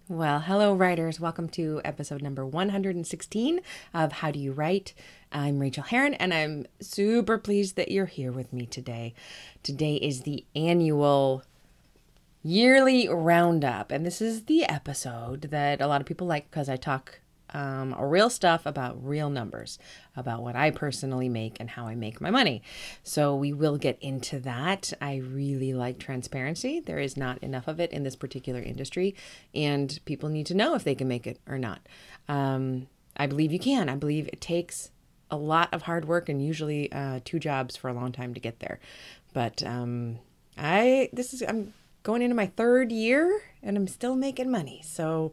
Well, hello, writers. Welcome to episode number 116 of How Do You Write? I'm Rachael Herron, and I'm super pleased that you're here with me today. Today is the annual yearly roundup, and this is the episode that a lot of people like because I talk real stuff about real numbers, about what I personally make and how I make my money. So we will get into that. I really like transparency. There is not enough of it in this particular industry, and people need to know if they can make it or not. I believe you can. I believe it takes a lot of hard work and usually 2 jobs for a long time to get there. But I'm going into my 3rd year and I'm still making money. So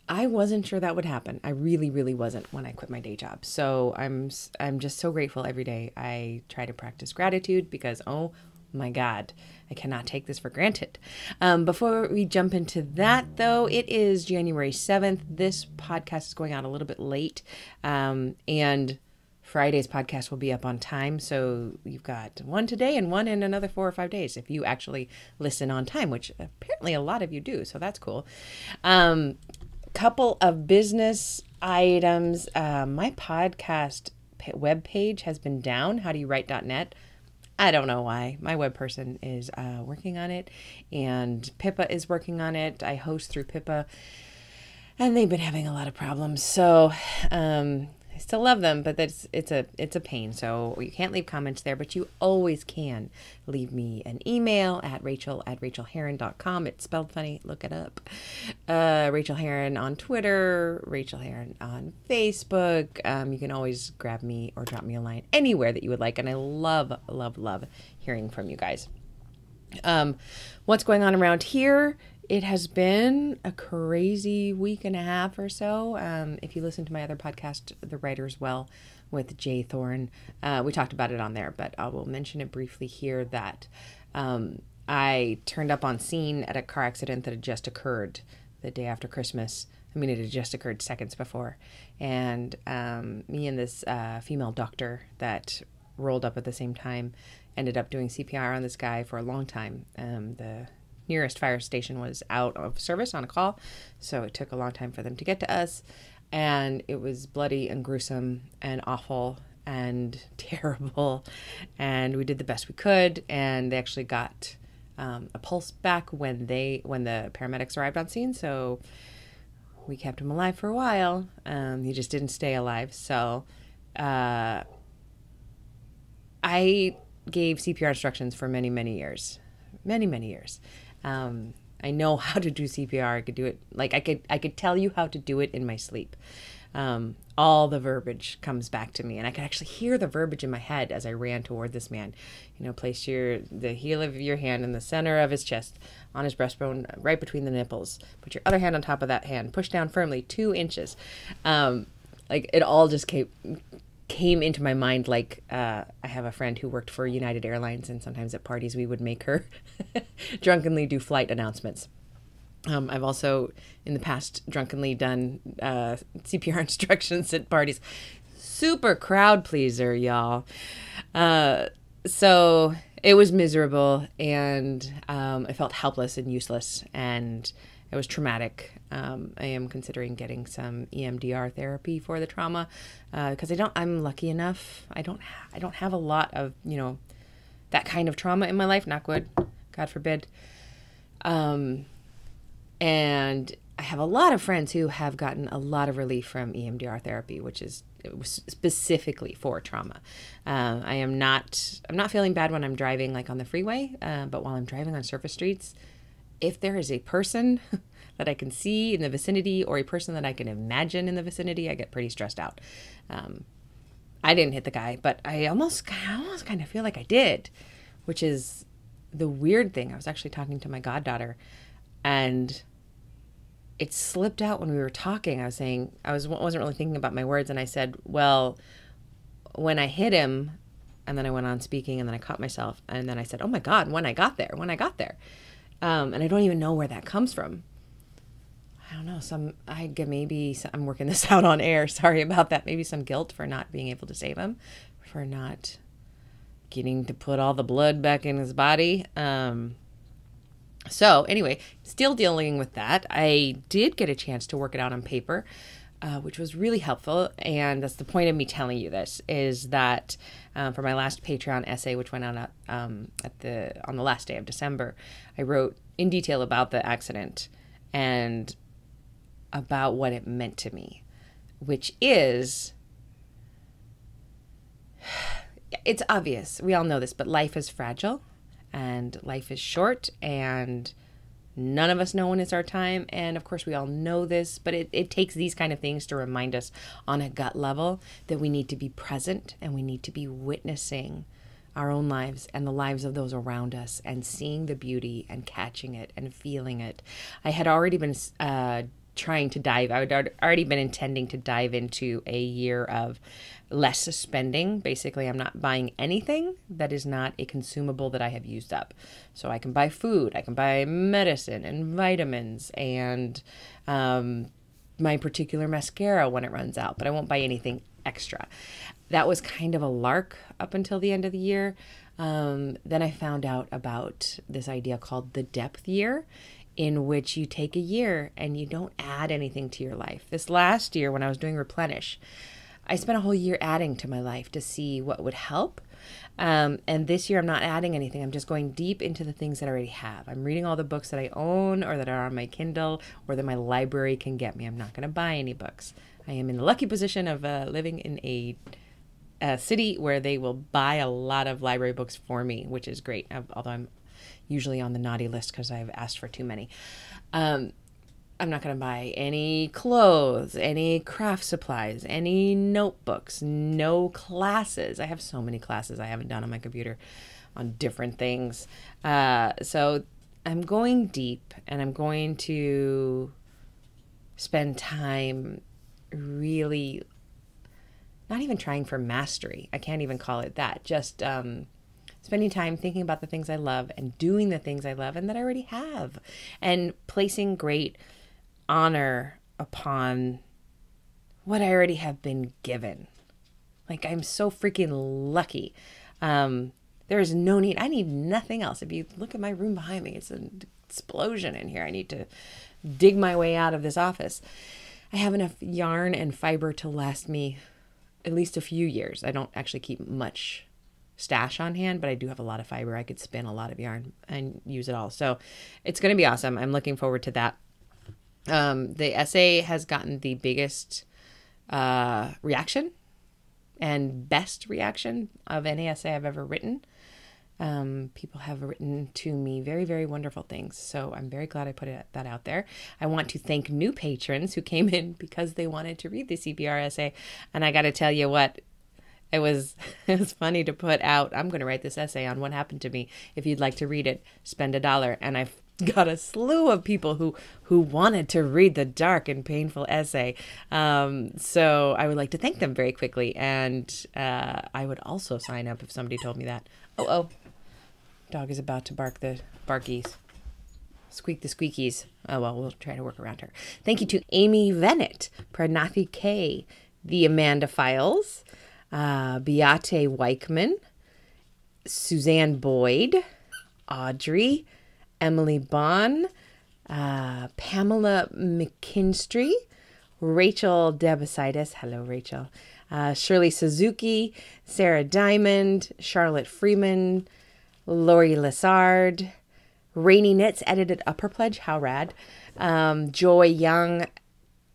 I wasn't sure that would happen. I really wasn't when I quit my day job. So I'm just so grateful every day. I try to practice gratitude because, oh my God, I cannot take this for granted. Before we jump into that, though, it is January 7th. This podcast is going out a little bit late. And Friday's podcast will be up on time. So you've got one today and one in another 4 or 5 days if you actually listen on time, which apparently a lot of you do. So that's cool. Couple of business items. My podcast webpage has been down, howdoyouwrite.net. I don't know why. My web person is working on it, and Pippa is working on it. I host through Pippa, and they've been having a lot of problems. So I still love them, but it's a pain. So you can't leave comments there, but you always can leave me an email at rachel@rachelherron.com. It's spelled funny. Look it up. Rachael Herron on Twitter, Rachael Herron on Facebook. You can always grab me or drop me a line anywhere that you would like. And I love hearing from you guys. What's going on around here? It has been a crazy week and a half or so. If you listen to my other podcast, The Writer's Well, with Jay Thorne, we talked about it on there, but I will mention it briefly here that I turned up on scene at a car accident that had just occurred the day after Christmas. I mean, it had just occurred seconds before. And me and this female doctor that rolled up at the same time ended up doing CPR on this guy for a long time. The nearest fire station was out of service on a call, so it took a long time for them to get to us, and it was bloody and gruesome and awful and terrible, and we did the best we could, and they actually got a pulse back when the paramedics arrived on scene, so we kept him alive for a while. He just didn't stay alive. So I gave CPR instructions for many years. I know how to do CPR. I could do it. Like I could tell you how to do it in my sleep. All the verbiage comes back to me, and I could actually hear the verbiage in my head as I ran toward this man. Place the heel of your hand in the center of his chest, on his breastbone, right between the nipples. Put your other hand on top of that hand. Push down firmly 2 inches. It all just came into my mind. I have a friend who worked for United Airlines, and sometimes at parties we would make her drunkenly do flight announcements. I've also in the past drunkenly done CPR instructions at parties. Super crowd pleaser, y'all. So it was miserable, and I felt helpless and useless, and it was traumatic. I am considering getting some EMDR therapy for the trauma because I'm lucky enough. I don't have a lot of that kind of trauma in my life. Not good, God forbid. And I have a lot of friends who have gotten a lot of relief from EMDR therapy, which is specifically for trauma. I'm not feeling bad when I'm driving on the freeway, but while I'm driving on surface streets, if there is a person that I can see in the vicinity or a person that I can imagine in the vicinity, I get pretty stressed out. I didn't hit the guy, but I almost kind of feel like I did, which is the weird thing. I was actually talking to my goddaughter, and it slipped out when we were talking. I was saying, wasn't really thinking about my words, and I said, well, when I hit him, and then I went on speaking, and then I caught myself, and then I said, oh my God, when I got there. And I don't even know where that comes from. I don't know. I'm working this out on air. Sorry about that. Maybe some guilt for not being able to save him, for not getting to put all the blood back in his body. So anyway, still dealing with that. I did get a chance to work it out on paper, which was really helpful. And that's the point of me telling you this, is that for my last Patreon essay, which went out on the last day of December, I wrote in detail about the accident and about what it meant to me, which is, it's obvious. We all know this, but life is fragile and life is short, and none of us know when it's our time. And of course, we all know this, but it takes these kind of things to remind us on a gut level that we need to be present and we need to be witnessing our own lives and the lives of those around us and seeing the beauty and catching it and feeling it. I had already been trying to dive. I had already been intending to dive into a year of less spending. Basically, I'm not buying anything that is not a consumable that I have used up. So I can buy food, I can buy medicine and vitamins and my particular mascara when it runs out, but I won't buy anything extra. That was kind of a lark up until the end of the year. Then I found out about this idea called the depth year, in which you take a year and you don't add anything to your life. This last year, when I was doing Replenish, I spent a whole year adding to my life to see what would help. And this year, I'm not adding anything. I'm just going deep into the things that I already have. I'm reading all the books that I own or that are on my Kindle or that my library can get me. I'm not going to buy any books. I am in the lucky position of living in a city where they will buy a lot of library books for me, which is great, although I'm usually on the naughty list because I've asked for too many. I'm not going to buy any clothes, any craft supplies, any notebooks, no classes. I have so many classes I haven't done on my computer on different things. So I'm going deep, and I'm going to spend time really not even trying for mastery. I can't even call it that. Just spending time thinking about the things I love and doing the things I love and that I already have, and placing great honor upon what I already have been given. Like, I'm so freaking lucky. There is no need. I need nothing else. If you look at my room behind me, it's an explosion in here. I need to dig my way out of this office. I have enough yarn and fiber to last me at least a few years. I don't actually keep much stash on hand, but I do have a lot of fiber. I could spin a lot of yarn and use it all. So it's going to be awesome. I'm looking forward to that. The essay has gotten the biggest reaction and best reaction of any essay I've ever written. People have written to me very, very wonderful things. So I'm very glad I put that out there. I want to thank new patrons who came in because they wanted to read the CPR essay. And I got to tell you what, it was funny to put out, I'm going to write this essay on what happened to me. If you'd like to read it, spend $1. And I've got a slew of people who wanted to read the dark and painful essay. So I would like to thank them very quickly. And I would also sign up if somebody told me that. Oh. Dog is about to bark the barkies. Squeak the squeakies. Oh, well, we'll try to work around her. Thank you to Amy Vennett, Pranathi K, the Amanda Files, Beate Weichman, Suzanne Boyd, Audrey, Emily Bond, Pamela McKinstry, Rachel Debasitis. Hello, Rachel. Shirley Suzuki, Sarah Diamond, Charlotte Freeman, Lori Lessard, Rainy Knits edited Upper Pledge, how rad, Joy Young,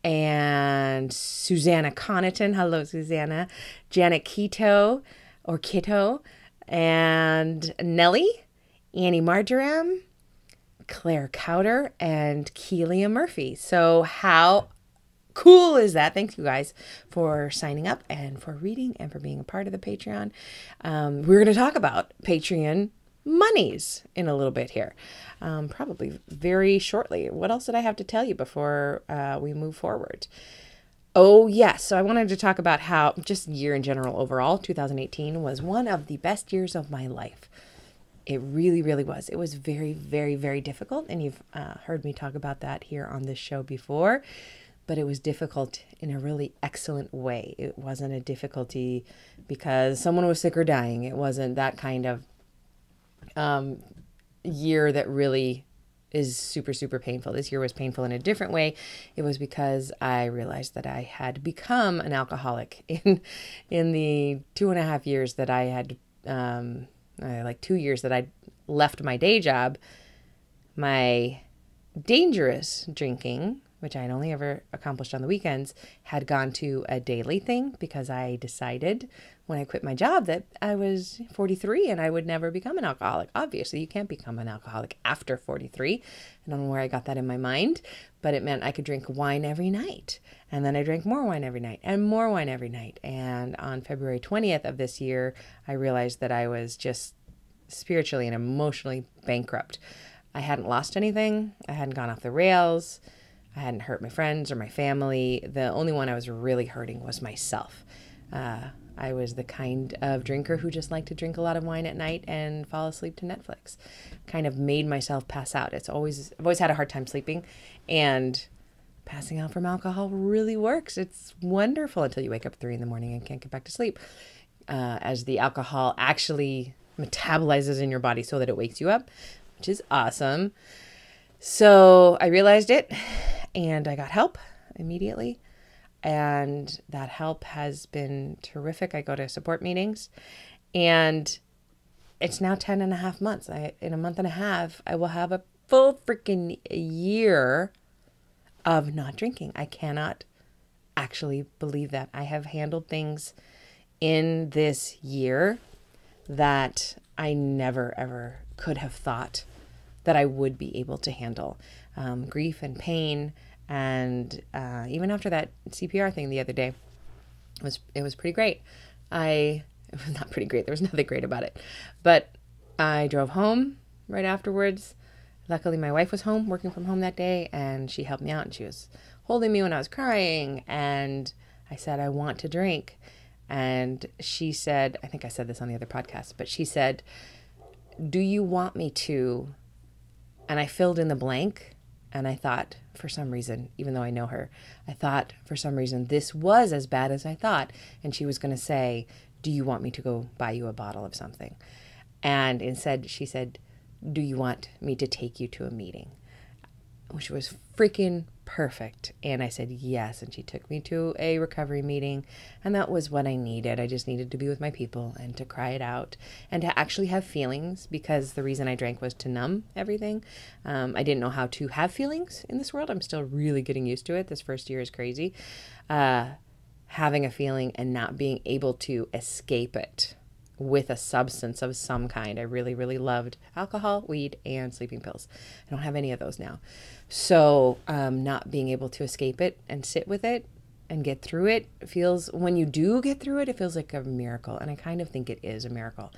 and Susanna Connaughton, hello Susanna, Janet Kitto, and Nellie, Annie Marjoram, Claire Cowder, and Keelia Murphy. So how cool is that? Thanks, you guys, for signing up and for reading and for being a part of the Patreon. We're going to talk about Patreon monies in a little bit here, probably very shortly. What else did I have to tell you before we move forward? Oh, yes. So I wanted to talk about how just year in general overall, 2018 was one of the best years of my life. It really, really was. It was very, very, very difficult. And you've heard me talk about that here on this show before. But it was difficult in a really excellent way. It wasn't a difficulty because someone was sick or dying. It wasn't that kind of year that really is super, super painful. This year was painful in a different way. It was because I realized that I had become an alcoholic in the 2.5 years that I had, like 2 years that I left my day job. My dangerous drinking, which I had only ever accomplished on the weekends, had gone to a daily thing because I decided when I quit my job that I was 43 and I would never become an alcoholic. Obviously, you can't become an alcoholic after 43. I don't know where I got that in my mind, but it meant I could drink wine every night. And then I drank more wine every night and more wine every night. And on February 20th of this year, I realized that I was just spiritually and emotionally bankrupt. I hadn't lost anything. I hadn't gone off the rails. I hadn't hurt my friends or my family. The only one I was really hurting was myself. I was the kind of drinker who just liked to drink a lot of wine at night and fall asleep to Netflix. Kind of made myself pass out. I've always had a hard time sleeping, and passing out from alcohol really works. It's wonderful until you wake up at 3 a.m. and can't get back to sleep. As the alcohol actually metabolizes in your body so that it wakes you up, which is awesome. So I realized it, and I got help immediately. And that help has been terrific. I go to support meetings, and it's now 10.5 months. In a month and a half, I will have a full freaking year of not drinking. I cannot actually believe that. I have handled things in this year that I never, ever could have thought that I would be able to handle. Grief and pain. And even after that CPR thing the other day, it was pretty great. It was not pretty great. There was nothing great about it. But I drove home right afterwards. Luckily, my wife was home, working from home that day, and she helped me out. And she was holding me when I was crying. And I said, I want to drink. And she said, I think I said this on the other podcast, but she said, do you want me to? And I filled in the blank. And I thought, for some reason, even though I know her, I thought for some reason this was as bad as I thought. And she was going to say, do you want me to go buy you a bottle of something? And instead she said, do you want me to take you to a meeting? Which was freaking perfect. And I said yes. And she took me to a recovery meeting. And that was what I needed. I just needed to be with my people and to cry it out and to actually have feelings, because the reason I drank was to numb everything. I didn't know how to have feelings in this world. I'm still really getting used to it. This first year is crazy. Having a feeling and not being able to escape it with a substance of some kind. I really, really loved alcohol, weed, and sleeping pills. I don't have any of those now. So not being able to escape it and sit with it and get through it feels, when you do get through it, it feels like a miracle. And I kind of think it is a miracle.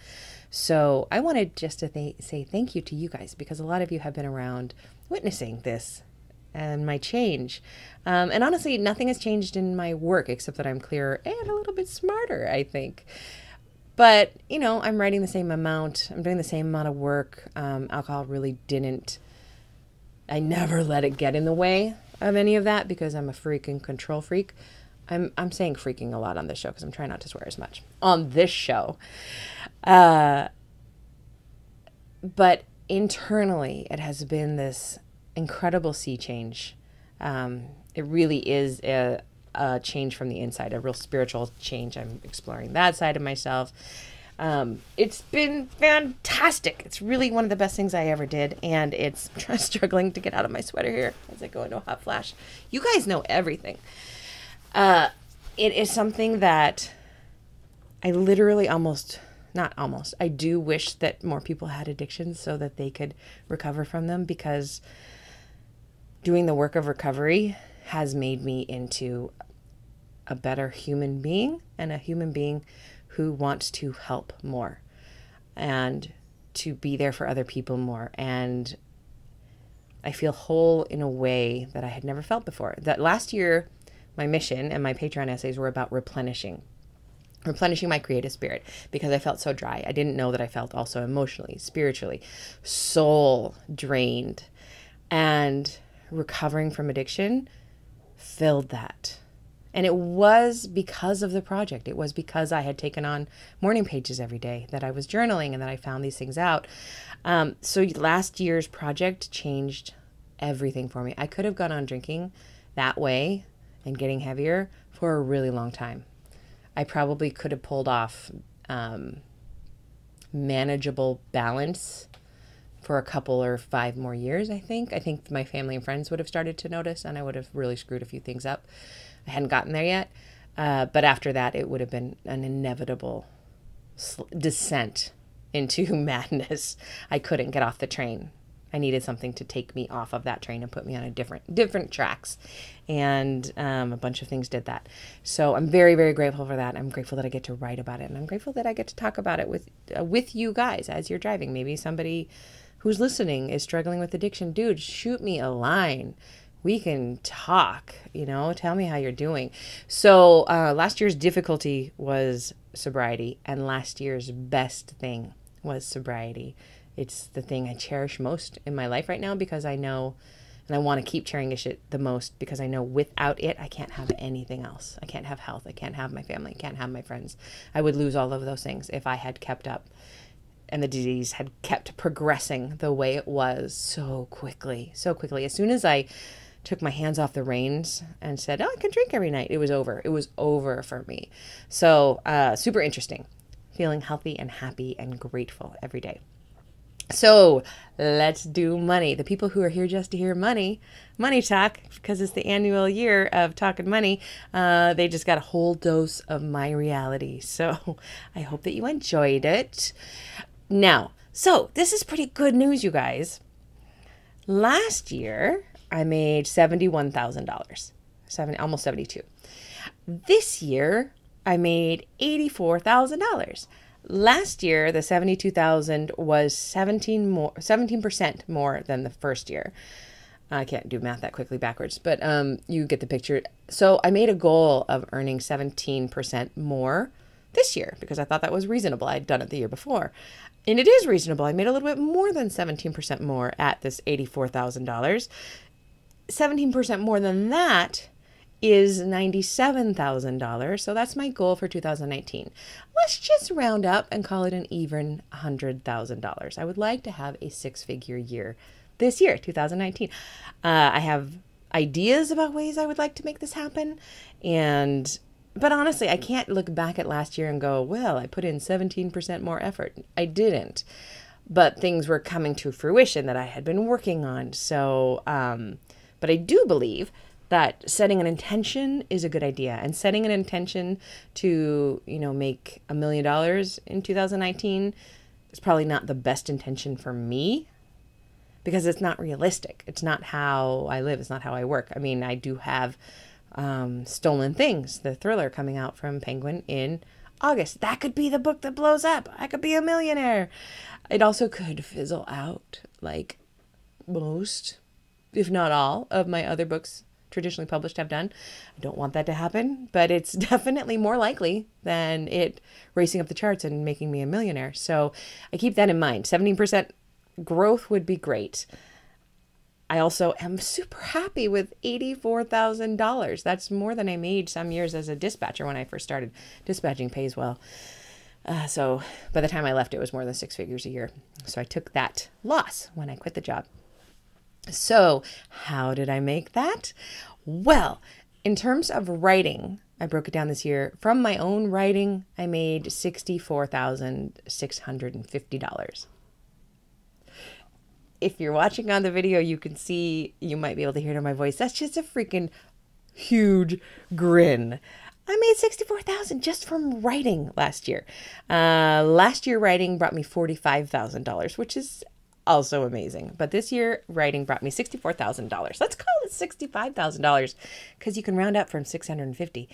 So I wanted just to say thank you to you guys, because a lot of you have been around witnessing this and my change. And honestly, nothing has changed in my work except that I'm clearer and a little bit smarter, I think. But, I'm writing the same amount. I'm doing the same amount of work. Alcohol really didn't. I never let it get in the way of any of that because I'm a freaking control freak. I'm saying freaking a lot on this show because I'm trying not to swear as much on this show. But internally, it has been this incredible sea change. It really is a change from the inside, a real spiritual change. I'm exploring that side of myself. It's been fantastic. It's really one of the best things I ever did. And it's struggling to get out of my sweater here as I go into a hot flash. You guys know everything. It is something that I literally I do wish that more people had addictions so that they could recover from them, because doing the work of recovery has made me into a better human being, and a human being who wants to help more and to be there for other people more. And I feel whole in a way that I had never felt before. That last year, my mission and my Patreon essays were about replenishing my creative spirit, because I felt so dry. I didn't know that I felt also emotionally, spiritually, soul drained, and recovering from addiction filled that. And it was because of the project. It was because I had taken on morning pages every day, that I was journaling, and that I found these things out. So last year's project changed everything for me. I could have gone on drinking that way and getting heavier for a really long time. I probably could have pulled off manageable balance for a couple or 5 more years, I think. I think my family and friends would have started to notice, and I would have really screwed a few things up. I hadn't gotten there yet. But after that, it would have been an inevitable descent into madness. I couldn't get off the train. I needed something to take me off of that train and put me on a different tracks. And a bunch of things did that. So I'm very, very grateful for that. I'm grateful that I get to write about it. And I'm grateful that I get to talk about it with you guys as you're driving. Maybe somebody who's listening is struggling with addiction. Dude, shoot me a line. We can talk, tell me how you're doing. So last year's difficulty was sobriety, and last year's best thing was sobriety. It's the thing I cherish most in my life right now, because I know, and I want to keep cherishing it the most, because I know without it, I can't have anything else. I can't have health. I can't have my family. I can't have my friends. I would lose all of those things if I had kept up and the disease had kept progressing the way it was so quickly. As soon as I took my hands off the reins and said, I can drink every night, it was over. It was over for me. So super interesting. Feeling healthy and happy and grateful every day. So let's do money. The people who are here just to hear money talk, because it's the annual year of talking money, they just got a whole dose of my reality. So I hope that you enjoyed it. Now, so this is pretty good news, you guys. Last year, I made $71,000, almost 72. This year, I made $84,000. Last year, the 72,000 was 17% more than the first year. I can't do math that quickly backwards, but you get the picture. So I made a goal of earning 17% more this year, because I thought that was reasonable. I'd done it the year before. And it is reasonable. I made a little bit more than 17% more at this $84,000. 17% more than that is $97,000. So that's my goal for 2019. Let's just round up and call it an even $100,000. I would like to have a 6-figure year this year, 2019. I have ideas about ways I would like to make this happen. But honestly, I can't look back at last year and go, well, I put in 17% more effort. I didn't. But things were coming to fruition that I had been working on. So, but I do believe that setting an intention is a good idea. And setting an intention to, make $1 million in 2019 is probably not the best intention for me, because it's not realistic. It's not how I live. It's not how I work. I mean, I do have Stolen Things, the thriller coming out from Penguin in August. That could be the book that blows up. I could be a millionaire. It also could fizzle out like most, if not all, of my other books traditionally published have done. I don't want that to happen, but it's definitely more likely than it racing up the charts and making me a millionaire. So I keep that in mind. 17% growth would be great. I also am super happy with $84,000. That's more than I made some years as a dispatcher when I first started. Dispatching pays well. So by the time I left, it was more than 6 figures a year. So I took that loss when I quit the job. So how did I make that? Well, in terms of writing, I broke it down this year. From my own writing, I made $64,650. If you're watching on the video, you can see, you might be able to hear it in my voice. That's just a freaking huge grin. I made $64,000 just from writing last year. Last year, writing brought me $45,000, which is also amazing. But this year, writing brought me $64,000. Let's call it $65,000 because you can round up from $650.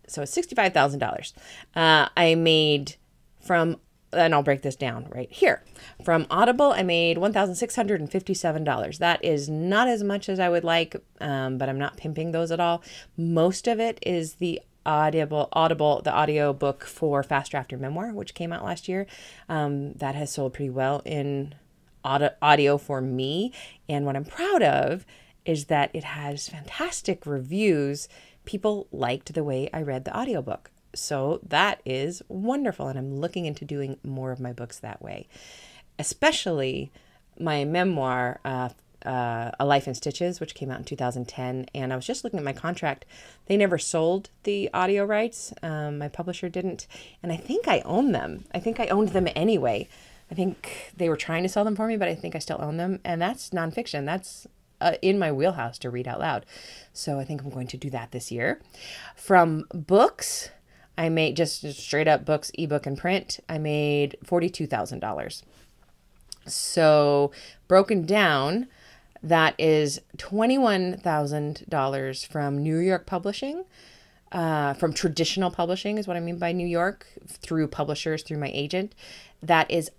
So it's $65,000. I made from, and I'll break this down right here. From Audible, I made $1,657. That is not as much as I would like, but I'm not pimping those at all. Most of it is the Audible, the audio book for Fast Draft Your Memoir, which came out last year. That has sold pretty well in audio for me. And what I'm proud of is that it has fantastic reviews. People liked the way I read the audiobook. So that is wonderful. And I'm looking into doing more of my books that way, especially my memoir, A Life in Stitches, which came out in 2010. And I was just looking at my contract. They never sold the audio rights. My publisher didn't. And I think I own them. I think I owned them anyway. I think they were trying to sell them for me, but I think I still own them. And that's nonfiction. That's in my wheelhouse to read out loud. So I think I'm going to do that this year. From books, I made just straight up books, ebook and print. I made $42,000. So broken down, that is $21,000 from New York publishing, from traditional publishing is what I mean by New York, through publishers, through my agent. That is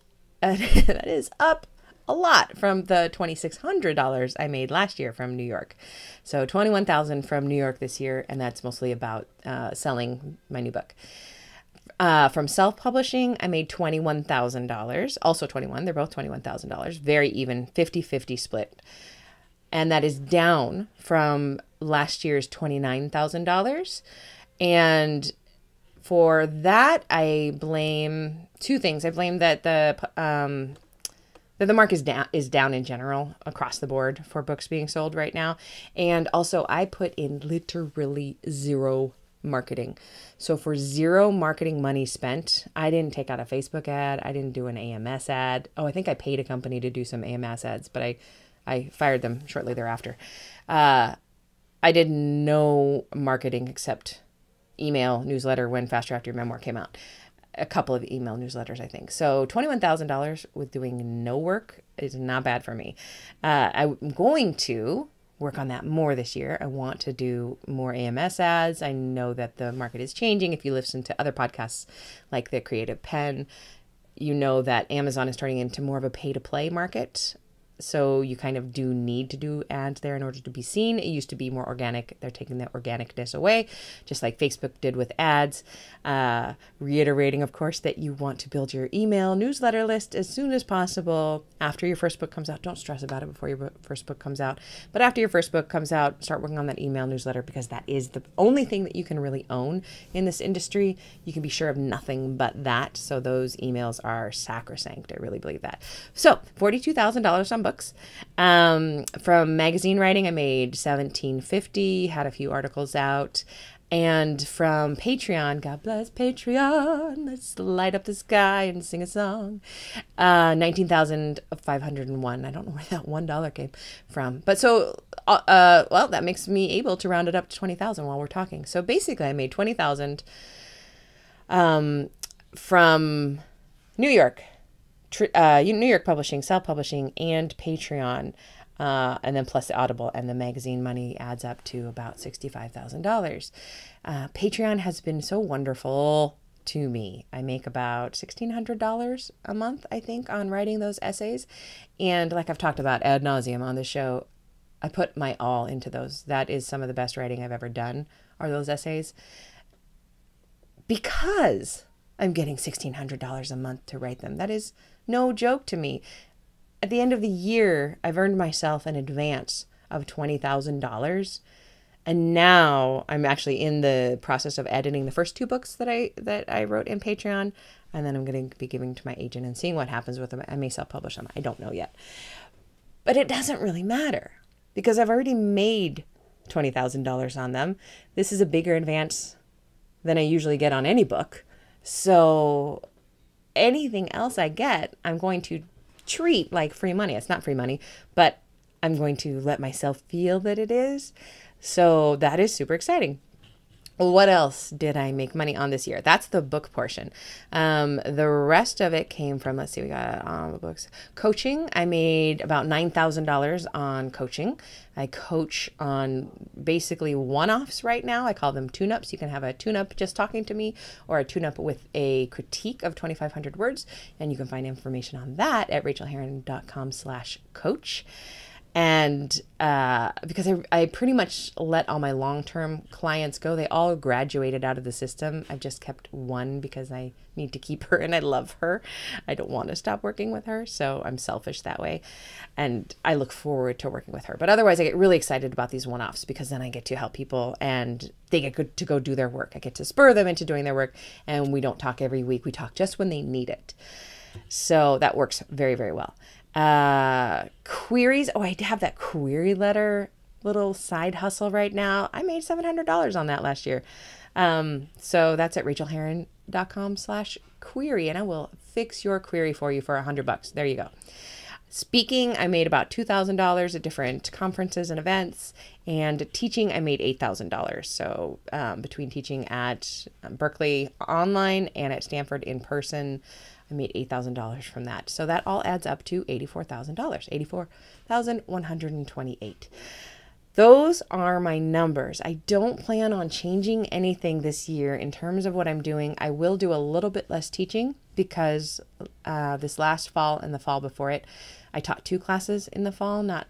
up a lot from the $2,600 I made last year from New York. So $21,000 from New York this year, and that's mostly about selling my new book. From self-publishing, I made $21,000, also 21. They're both $21,000, very even, 50-50 split. And that is down from last year's $29,000. And for that, I blame two things. I blame that the market is down in general across the board for books being sold right now. And also I put in literally zero marketing. So for zero marketing money spent, I didn't take out a Facebook ad. I didn't do an AMS ad. Oh, I think I paid a company to do some AMS ads, but I fired them shortly thereafter. I did no marketing except email newsletter when Fast Draft Your Memoir came out. A couple of email newsletters, I think. So $21,000 with doing no work is not bad for me. I'm going to work on that more this year. I want to do more AMS ads. I know that the market is changing. If you listen to other podcasts like The Creative Pen, you know that Amazon is turning into more of a pay-to-play market. So you kind of do need to do ads there in order to be seen. It used to be more organic. They're taking that organicness away, just like Facebook did with ads. Reiterating, of course, that you want to build your email newsletter list as soon as possible after your first book comes out. Don't stress about it before your first book comes out. But after your first book comes out, start working on that email newsletter, because that is the only thing that you can really own in this industry. You can be sure of nothing but that. So those emails are sacrosanct. I really believe that. So $42,000 on books. From magazine writing, I made $1,750, had a few articles out. And from Patreon, God bless Patreon, let's light up the sky and sing a song, 19,501. I don't know where that $1 came from. But so, well, that makes me able to round it up to 20,000 while we're talking. So basically I made 20,000 from New York, New York publishing, self-publishing, and Patreon. And then plus the Audible and the magazine money adds up to about $65,000. Patreon has been so wonderful to me. I make about $1,600 a month, I think, on writing those essays. And like I've talked about ad nauseum on the show, I put my all into those. That is some of the best writing I've ever done, are those essays. Because I'm getting $1,600 a month to write them. That is no joke to me. At the end of the year, I've earned myself an advance of $20,000. And now I'm actually in the process of editing the first two books that I wrote in Patreon. And then I'm going to be giving to my agent and seeing what happens with them. I may self-publish them. I don't know yet. But it doesn't really matter because I've already made $20,000 on them. This is a bigger advance than I usually get on any book. So anything else I get, I'm going to treat like free money. It's not free money, but I'm going to let myself feel that it is. So that is super exciting. What else did I make money on this year? That's the book portion. The rest of it came from, let's see, we got the books. Coaching. I made about $9,000 on coaching. I coach on basically one-offs right now. I call them tune-ups. You can have a tune-up just talking to me or a tune-up with a critique of 2,500 words. And you can find information on that at rachelherron.com/coach. And because I pretty much let all my long-term clients go, they all graduated out of the system. I've just kept one because I need to keep her and I love her. I don't want to stop working with her, so I'm selfish that way. And I look forward to working with her. But otherwise, I get really excited about these one-offs because then I get to help people and they get to go do their work. I get to spur them into doing their work, and we don't talk every week. We talk just when they need it. So that works very, very well. Queries. Oh, I have that query letter little side hustle right now. I made $700 on that last year. So that's at rachaelherron.com/query, and I will fix your query for you for $100. There you go. Speaking, I made about $2,000 at different conferences and events, and teaching, I made $8,000. So between teaching at Berkeley online and at Stanford in person, I made $8,000 from that. So that all adds up to $84,000, $84,128. Those are my numbers. I don't plan on changing anything this year in terms of what I'm doing. I will do a little bit less teaching because this last fall and the fall before it, I taught 2 classes in the fall, not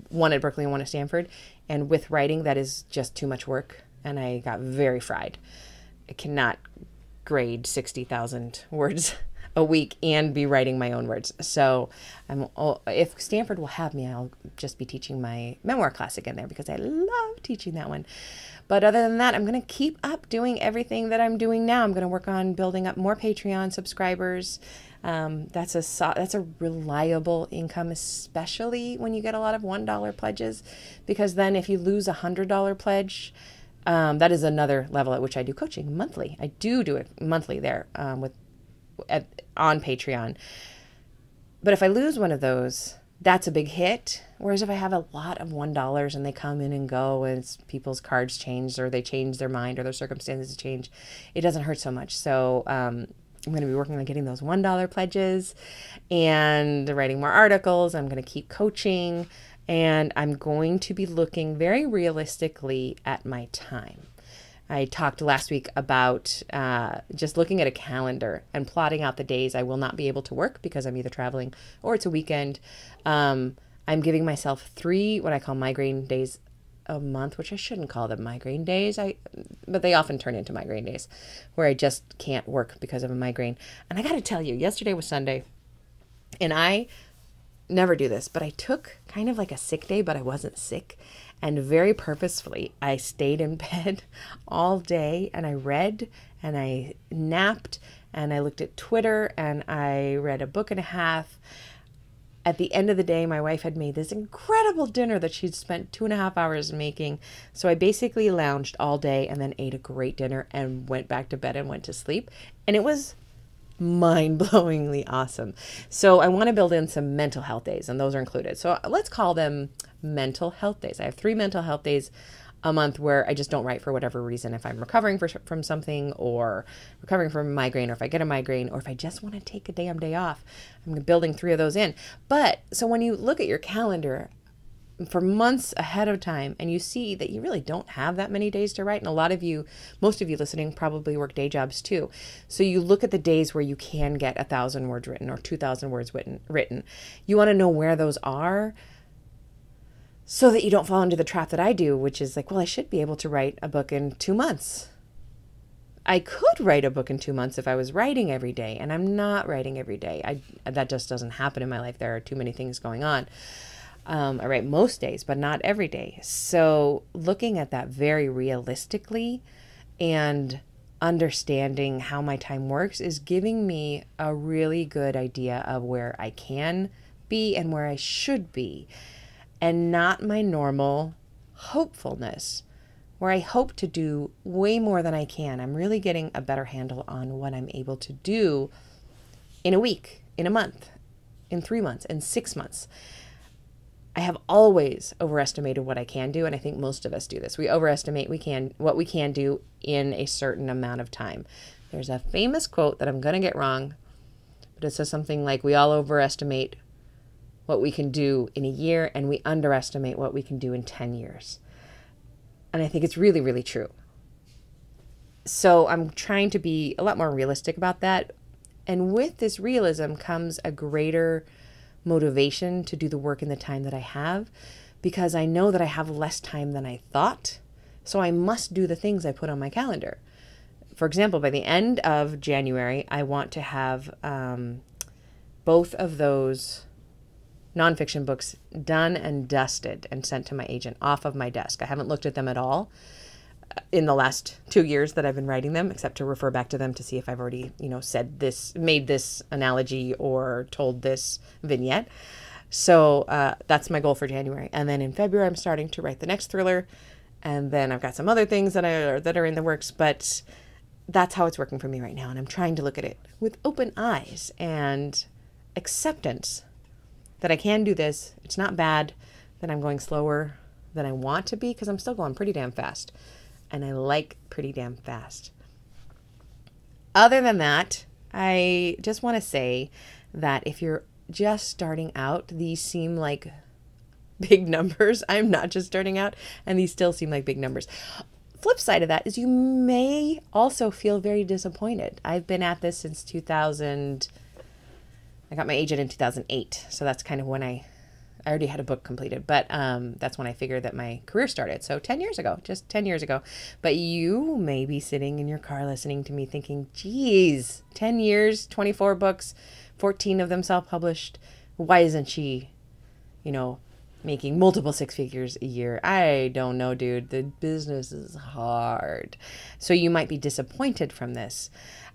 one at Berkeley and one at Stanford. And with writing, that is just too much work. And I got very fried. I cannot grade 60,000 words a week and be writing my own words. So if Stanford will have me, I'll just be teaching my memoir class again there because I love teaching that one. But other than that, I'm going to keep up doing everything that I'm doing now. I'm going to work on building up more Patreon subscribers. That's a reliable income, especially when you get a lot of $1 pledges, because then if you lose a $100 pledge, that is another level at which I do coaching monthly. I do it monthly there on Patreon. But if I lose one of those, that's a big hit. Whereas if I have a lot of $1 and they come in and go and people's cards change or they change their mind or their circumstances change, it doesn't hurt so much. So I'm going to be working on getting those $1 pledges and writing more articles. I'm going to keep coaching, and I'm going to be looking very realistically at my time. I talked last week about just looking at a calendar and plotting out the days I will not be able to work because I'm either traveling or it's a weekend. I'm giving myself 3 what I call migraine days a month, which I shouldn't call them migraine days, but they often turn into migraine days where I just can't work because of a migraine. And I got to tell you, yesterday was Sunday, and I never do this, but I took kind of like a sick day, but I wasn't sick. And very purposefully, I stayed in bed all day and I read and I napped and I looked at Twitter and I read a book and a half. At the end of the day, my wife had made this incredible dinner that she'd spent 2.5 hours making. So I basically lounged all day and then ate a great dinner and went back to bed and went to sleep. And it was mind-blowingly awesome. So I want to build in some mental health days, and those are included. So let's call them mental health days. I have 3 mental health days a month where I just don't write for whatever reason. If I'm recovering from something, or recovering from a migraine, or if I get a migraine, or if I just want to take a damn day off, I'm building 3 of those in. But so when you look at your calendar for months ahead of time and you see that you really don't have that many days to write, and a lot of you, most of you listening probably work day jobs too. So you look at the days where you can get 1,000 words written or 2,000 words written. You want to know where those are so that you don't fall into the trap that I do, which is like, well, I should be able to write a book in 2 months. I could write a book in 2 months if I was writing every day, and I'm not writing every day. That just doesn't happen in my life. There are too many things going on. I write most days, but not every day. So looking at that very realistically and understanding how my time works is giving me a really good idea of where I can be and where I should be, and not my normal hopefulness, where I hope to do way more than I can. I'm really getting a better handle on what I'm able to do in a week, in a month, in 3 months, in 6 months. I have always overestimated what I can do, and I think most of us do this. We overestimate what we can do in a certain amount of time. There's a famous quote that I'm going to get wrong, but it says something like, we all overestimate what we can do in a year, and we underestimate what we can do in 10 years. And I think it's really, really true. So I'm trying to be a lot more realistic about that. And with this realism comes a greater motivation to do the work in the time that I have, because I know that I have less time than I thought. So I must do the things I put on my calendar. For example, by the end of January, I want to have both of those nonfiction books done and dusted and sent to my agent off of my desk. I haven't looked at them at all in the last 2 years that I've been writing them, except to refer back to them to see if I've already, said this, made this analogy, or told this vignette. So that's my goal for January. And then in February, I'm starting to write the next thriller. And then I've got some other things that are in the works, but that's how it's working for me right now. And I'm trying to look at it with open eyes and acceptance that I can do this. It's not bad that I'm going slower than I want to be, because I'm still going pretty damn fast. And I like pretty damn fast. Other than that, I just want to say that if you're just starting out, these seem like big numbers. I'm not just starting out, and these still seem like big numbers. Flip side of that is you may also feel very disappointed. I've been at this since 2000. I got my agent in 2008. So that's kind of when I already had a book completed, but that's when I figured that my career started. So 10 years ago, just 10 years ago. But you may be sitting in your car listening to me thinking, geez, 10 years, 24 books, 14 of them self-published. Why isn't she, making multiple six figures a year? I don't know, dude. The business is hard. So you might be disappointed from this.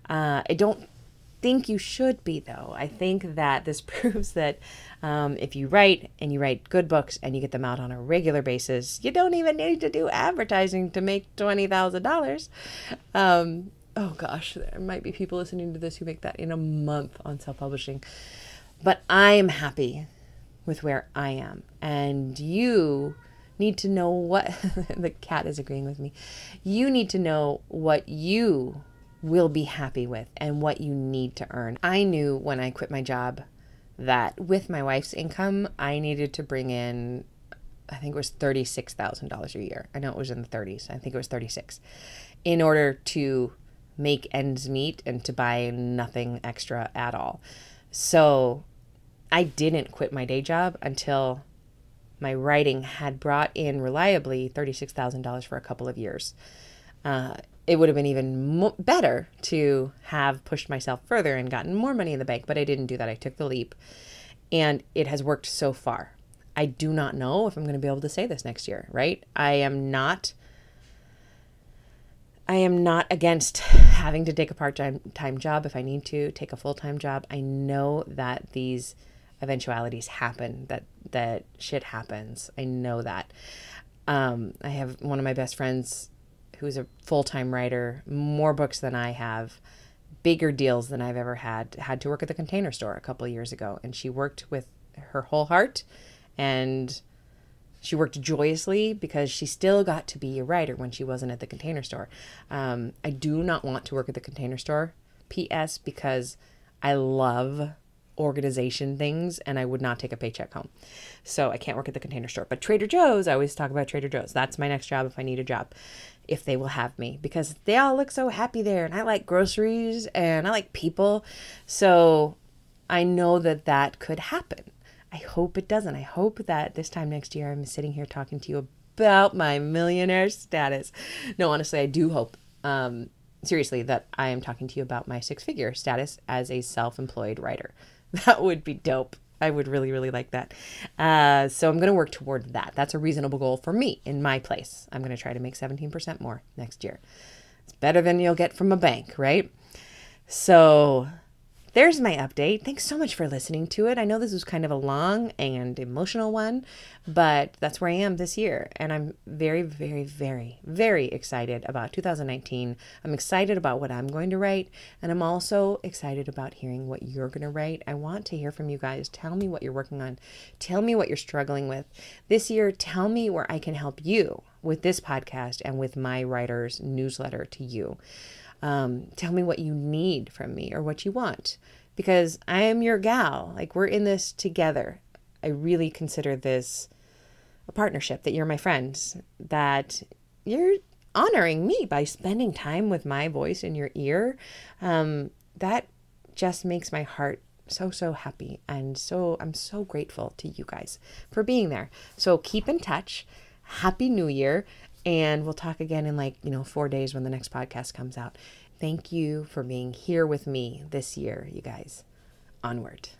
I don't think you should be, though. I think that this proves that if you write, and you write good books, and you get them out on a regular basis, you don't even need to do advertising to make $20,000. Oh gosh, there might be people listening to this who make that in a month on self-publishing. But I'm happy with where I am. And you need to know what, the cat is agreeing with me. You need to know what you will be happy with and what you need to earn. I knew when I quit my job that with my wife's income, I needed to bring in, I think it was $36,000 a year. I know it was in the 30s. I think it was 36, in order to make ends meet and to buy nothing extra at all. So I didn't quit my day job until my writing had brought in reliably $36,000 for a couple of years. It would have been even better to have pushed myself further and gotten more money in the bank, but I didn't do that. I took the leap, and it has worked so far. I do not know if I'm going to be able to say this next year, right? I am not against having to take a part-time job if I need to, take a full-time job. I know that these eventualities happen, that shit happens. I know that. I have one of my best friends who's a full-time writer, more books than I have, bigger deals than I've ever had to work at the Container Store a couple of years ago. And she worked with her whole heart, and she worked joyously because she still got to be a writer when she wasn't at the Container Store. I do not want to work at the Container Store, P.S., because I love organization things, and I would not take a paycheck home. So I can't work at the Container Store. But Trader Joe's, I always talk about Trader Joe's. That's my next job if I need a job, if they will have me, because they all look so happy there, and I like groceries, and I like people. So I know that that could happen. I hope it doesn't. I hope that this time next year I'm sitting here talking to you about my millionaire status. No, honestly, I do hope, seriously, that I am talking to you about my six-figure status as a self-employed writer. That would be dope. I would really, really like that. So I'm going to work toward that. That's a reasonable goal for me in my place. I'm going to try to make 17% more next year. It's better than you'll get from a bank, right? So there's my update. Thanks so much for listening to it. I know this was kind of a long and emotional one, but that's where I am this year. And I'm very, very, very, very excited about 2019. I'm excited about what I'm going to write. And I'm also excited about hearing what you're going to write. I want to hear from you guys. Tell me what you're working on. Tell me what you're struggling with. This year, tell me where I can help you with this podcast and with my writer's newsletter to you. Tell me what you need from me or what you want, because I am your gal. Like, we're in this together. I really consider this a partnership, that you're my friends, that you're honoring me by spending time with my voice in your ear. That just makes my heart so happy. And I'm so grateful to you guys for being there. So keep in touch. Happy New Year. And we'll talk again in 4 days when the next podcast comes out. Thank you for being here with me this year, you guys. Onward.